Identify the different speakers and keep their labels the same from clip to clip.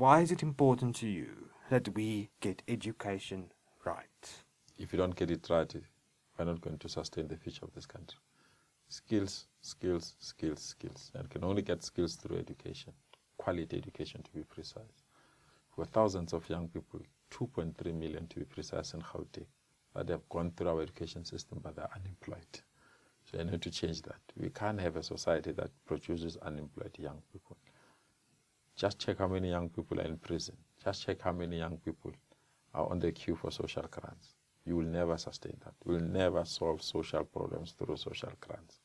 Speaker 1: why is it important to you that we get education right?
Speaker 2: If you don't get it right, we're not going to sustain the future of this country. Skills, skills, skills, skills. And can only get skills through education, quality education to be precise. For thousands of young people, 2.3 million to be precise in Gauteng, that have gone through our education system but they're unemployed. So I need to change that. We can't have a society that produces unemployed young people. Just check how many young people are in prison. Just check how many young people are on the queue for social grants. You will never sustain that. You will never solve social problems through social grants.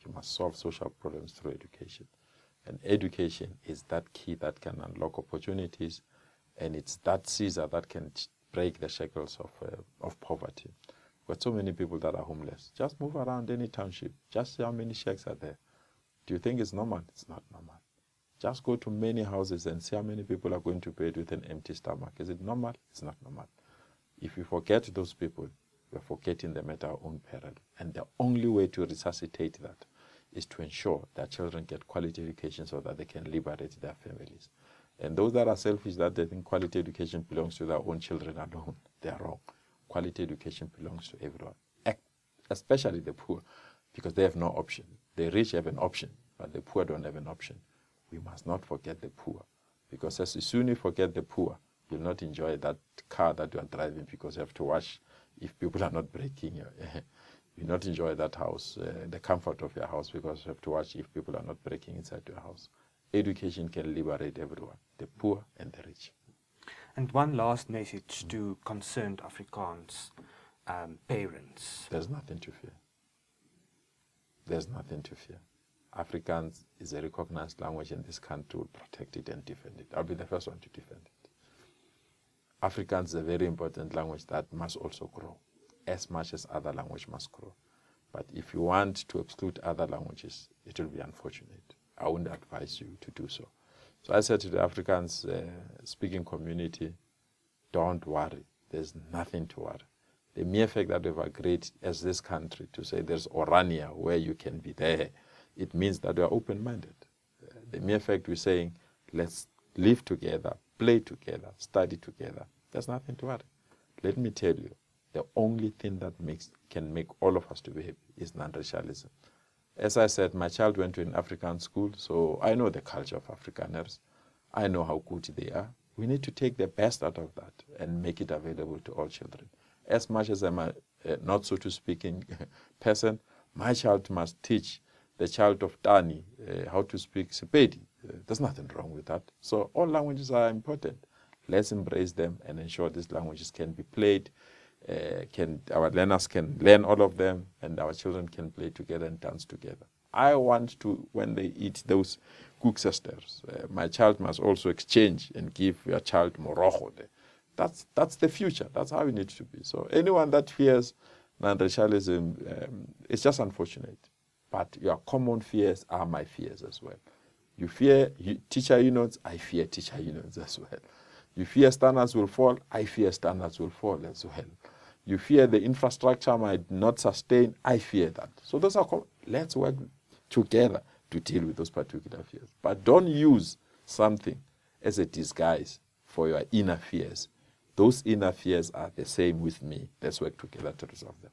Speaker 2: You must solve social problems through education. And education is that key that can unlock opportunities, and it's that scissor that can break the shackles of poverty. We've got so many people that are homeless. Just move around any township. Just see how many shacks are there. Do you think it's normal? It's not normal. Just go to many houses and see how many people are going to bed with an empty stomach. Is it normal? It's not normal. If we forget those people, we're forgetting them at our own peril. And the only way to resuscitate that is to ensure that children get quality education so that they can liberate their families. And those that are selfish, that they think quality education belongs to their own children alone, they are wrong. Quality education belongs to everyone, especially the poor, because they have no option. The rich have an option, but the poor don't have an option. We must not forget the poor, because as soon as you forget the poor, you'll not enjoy that car that you are driving because you have to watch if people are not breaking you. You'll not enjoy that house, the comfort of your house, because you have to watch if people are not breaking inside your house. Education can liberate everyone, the poor and the rich.
Speaker 1: And one last message to concerned Afrikaans parents.
Speaker 2: There's nothing to fear. There's nothing to fear. Afrikaans is a recognized language in this country. Will protect it and defend it. I'll be the first one to defend it. Afrikaans is a very important language that must also grow, as much as other languages must grow. But if you want to exclude other languages, it will be unfortunate. I wouldn't advise you to do so. So I said to the Afrikaans speaking community, don't worry. There's nothing to worry. The mere fact that we've agreed as this country to say there's Orania where you can be there, it means that we are open-minded. The mere fact we're saying, let's live together, play together, study together, there's nothing to worry. Let me tell you, the only thing that can make all of us to be happy is non-racialism. As I said, my child went to an African school, so I know the culture of Afrikaners. I know how good they are. We need to take the best out of that and make it available to all children. As much as I'm a not so to speaking person, my child must teach the child of Tani how to speak Sepedi. There's nothing wrong with that. So all languages are important. Let's embrace them and ensure these languages can be played. Our learners can learn all of them, and our children can play together and dance together. I want to, when they eat those koeksisters, my child must also exchange and give your child morogo. That's the future. That's how it needs to be. So anyone that fears non-racialism, it's just unfortunate. But your common fears are my fears as well. You fear teacher unions, I fear teacher unions as well. You fear standards will fall, I fear standards will fall as well. You fear the infrastructure might not sustain, I fear that. So those are, let's work together to deal with those particular fears. But don't use something as a disguise for your inner fears. Those inner fears are the same with me. Let's work together to resolve them.